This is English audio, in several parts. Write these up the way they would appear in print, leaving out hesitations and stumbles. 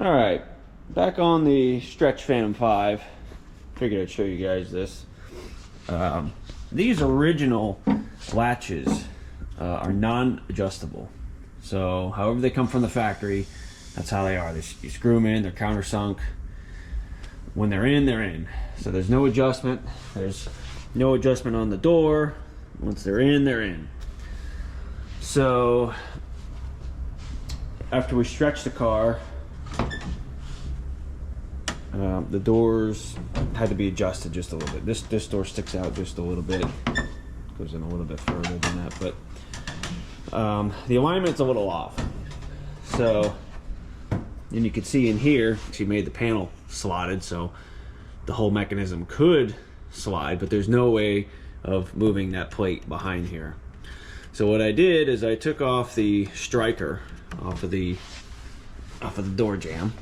All right, back on the Stretch Phantom 5. Figured I'd show you guys this. These original latches are non-adjustable. So however they come from the factory, that's how they are. You screw them in, they're countersunk. When they're in, they're in. So there's no adjustment. There's no adjustment on the door. Once they're in, they're in. So after we stretched the car, the doors had to be adjusted just a little bit. This door sticks out just a little bit. Goes in a little bit further than that, but the alignment's a little off. So, and you can see in here, she made the panel slotted, so the whole mechanism could slide, but there's no way of moving that plate behind here. So what I did is I took off the striker off of the door jamb.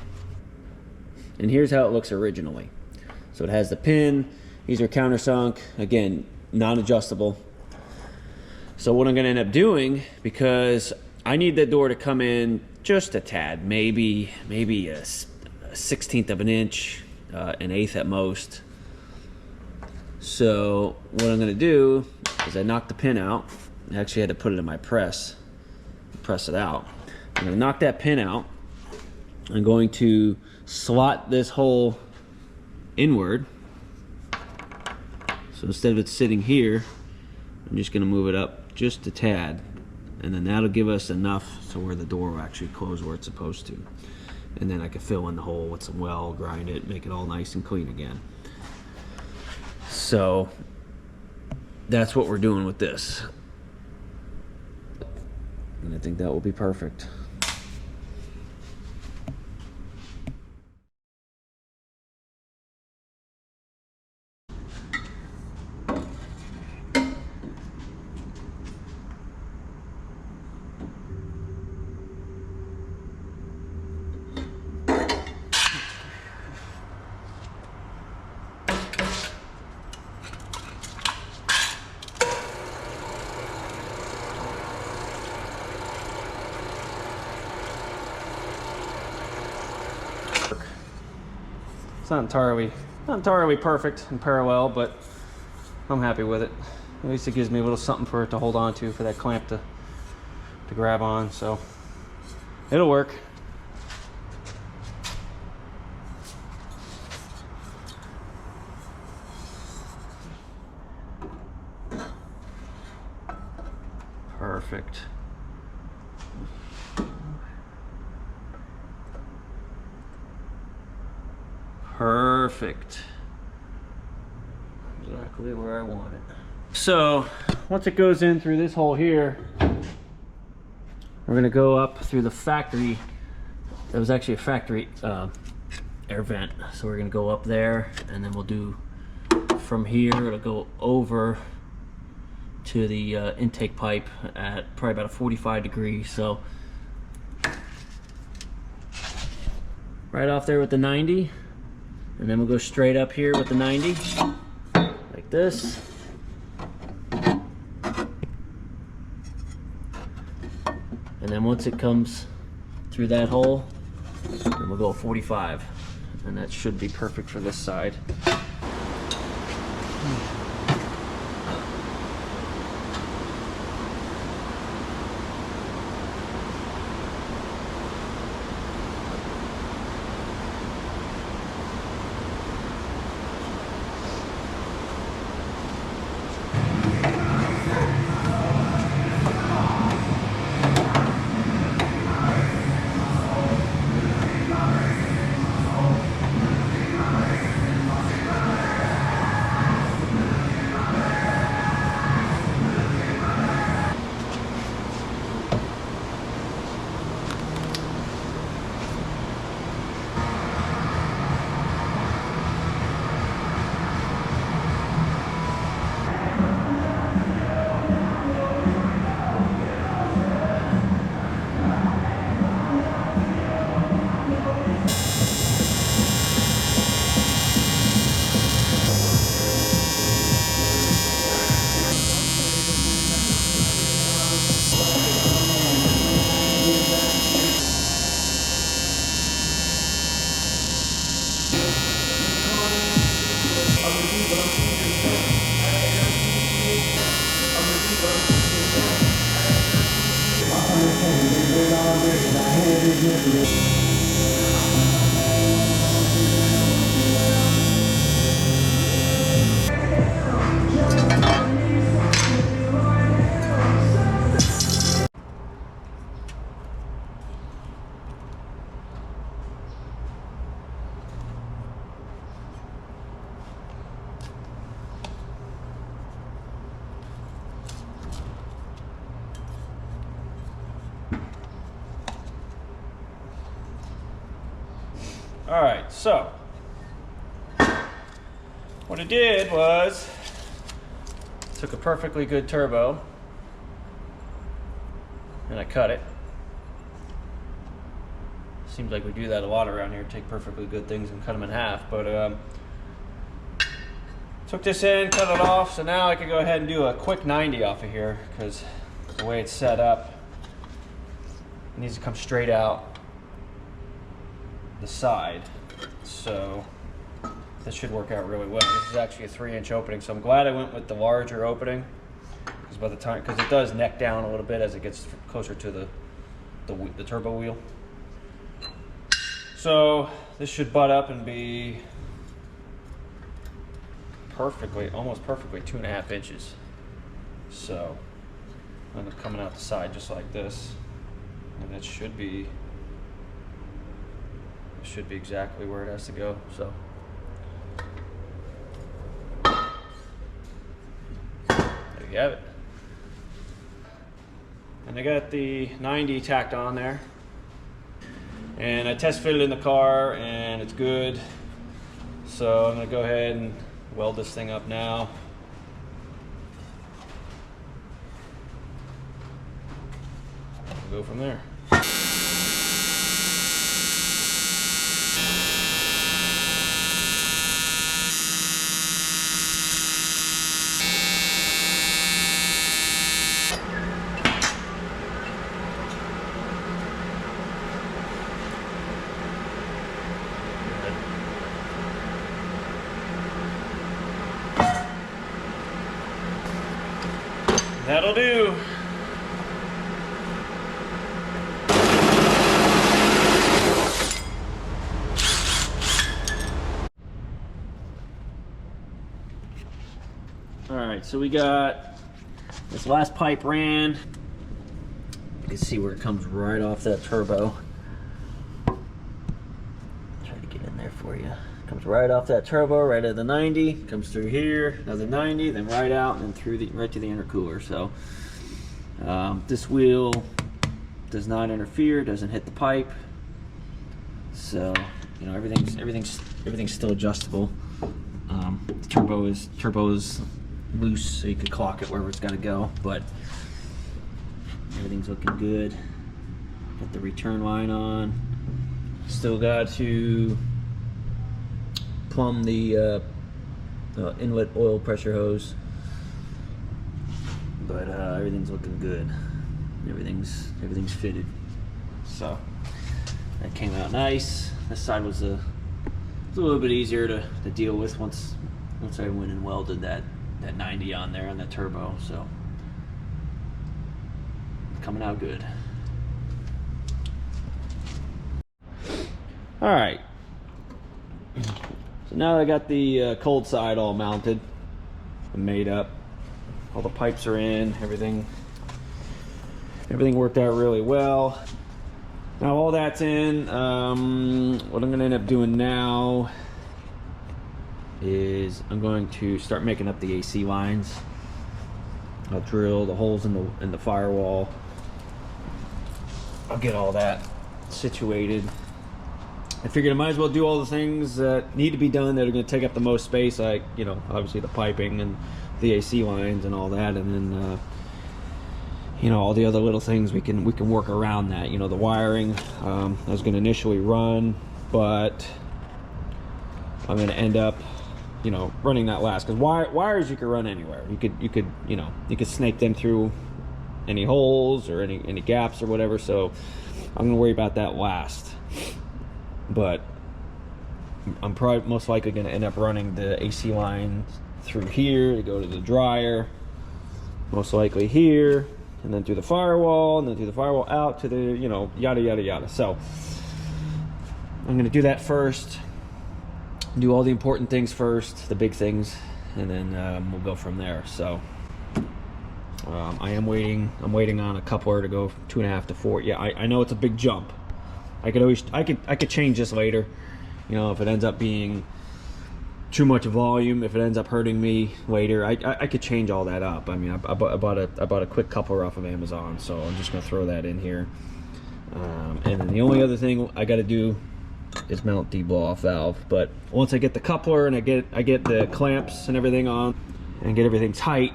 And here's how it looks originally. So it has the pin, these are countersunk, again, non-adjustable. So what I'm gonna end up doing, because I need that door to come in just a tad, maybe a 1/16 of an inch, an eighth at most. So what I'm gonna do is I knock the pin out. I actually had to put it in my press it out. I'm gonna knock that pin out. I'm going to slot this hole inward. So instead of it sitting here, I'm just going to move it up just a tad, and then that'll give us enough so where the door will actually close where it's supposed to. And then I can fill in the hole with some weld, grind it, make it all nice and clean again. So that's what we're doing with this. And I think that will be perfect. It's not entirely perfect and parallel, but I'm happy with it. At least it gives me a little something for it to hold on to, for that clamp to grab on, so it'll work. Perfect. Perfect. Exactly where I want it. So once it goes in through this hole here, we're gonna go up through the factory. That was actually a factory air vent. So we're gonna go up there, and then we'll do from here, it'll go over to the intake pipe at probably about a 45 degrees. So right off there with the 90. And then we'll go straight up here with the 90, like this. And then once it comes through that hole, then we'll go 45. And that should be perfect for this side. All right, so what I did was took a perfectly good turbo and I cut it. Seems like we do that a lot around here, take perfectly good things and cut them in half, but took this in, cut it off, so now I can go ahead and do a quick 90 off of here because the way it's set up, it needs to come straight out the side, so this should work out really well. This is actually a 3-inch opening, so I'm glad I went with the larger opening because by the time, because it does neck down a little bit as it gets closer to the turbo wheel. So this should butt up and be perfectly, almost perfectly 2.5 inches. So I'm coming out the side just like this, and it should be exactly where it has to go. So there you have it. And I got the 90 tacked on there, and I test fitted in the car and it's good. So I'm gonna go ahead and weld this thing up now. We'll go from there. That'll do. All right, so we got this last pipe ran. You can see where it comes right off that turbo. Try to get in there for you. Comes right off that turbo, right at the 90, comes through here, another 90, then right out, and then through right to the intercooler. So this wheel does not interfere, doesn't hit the pipe. So you know everything's still adjustable. The turbo is loose, so you could clock it wherever it's got to go. But everything's looking good. Got the return line on. Still got to plumb the inlet oil pressure hose, but everything's looking good. Everything's fitted, so that came out nice. This side was a little bit easier to deal with once I went and welded that 90 on there on that turbo. So coming out good. All right. So now I got the cold side all mounted and made up. All the pipes are in, everything worked out really well. Now all that's in, what I'm gonna end up doing now is I'm going to start making up the AC lines. I'll drill the holes in the firewall. I'll get all that situated. I figured I might as well do all the things that need to be done that are going to take up the most space, like, you know, obviously the piping and the AC lines and all that, and then you know, all the other little things we can work around that. You know, the wiring I was going to initially run, but I'm going to end up, you know, running that last, because wires you could run anywhere. You could snake them through any holes or any gaps or whatever. So I'm going to worry about that last. But I'm probably most likely going to end up running the AC line through here to go to the dryer, most likely here, and then through the firewall, and then through the firewall out to the, you know, yada yada yada. So I'm going to do that first, do all the important things first, the big things, and then we'll go from there. So I'm waiting on a coupler to go 2.5 to 4. Yeah, I know it's a big jump. I could change this later, you know, if it ends up being too much volume, if it ends up hurting me later, I could change all that up. I mean, I bought a quick coupler off of Amazon, so I'm just gonna throw that in here. And then the only other thing I got to do is mount the blow off valve. But once I get the coupler and I get the clamps and everything on and get everything tight,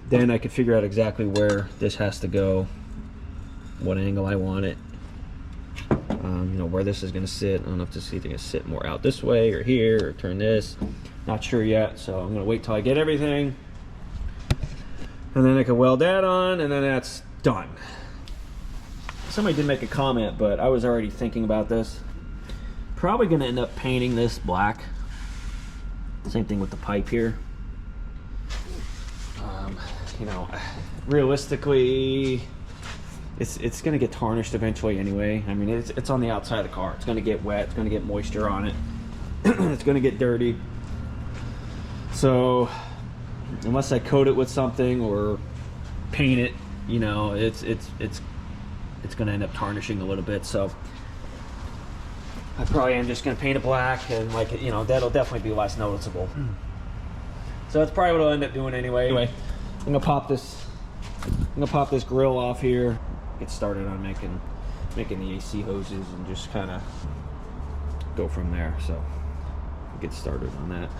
then I could figure out exactly where this has to go, what angle I want it, you know, where this is going to sit. I don't know if this is going to sit more out this way or here or turn this. Not sure yet, so I'm going to wait till I get everything, and then I can weld that on, and then that's done. Somebody did make a comment, but I was already thinking about this. Probably going to end up painting this black. Same thing with the pipe here. You know, realistically, it's going to get tarnished eventually anyway. I mean, it's on the outside of the car. It's going to get wet. It's going to get moisture on it. It's going to get dirty. So unless I coat it with something or paint it, you know, it's going to end up tarnishing a little bit. So I probably am just going to paint it black, and, like, you know, that'll definitely be less noticeable. So that's probably what I'll end up doing anyway. Anyway, I'm gonna pop this grill off here, get started on making the AC hoses, and just kind of go from there. So get started on that.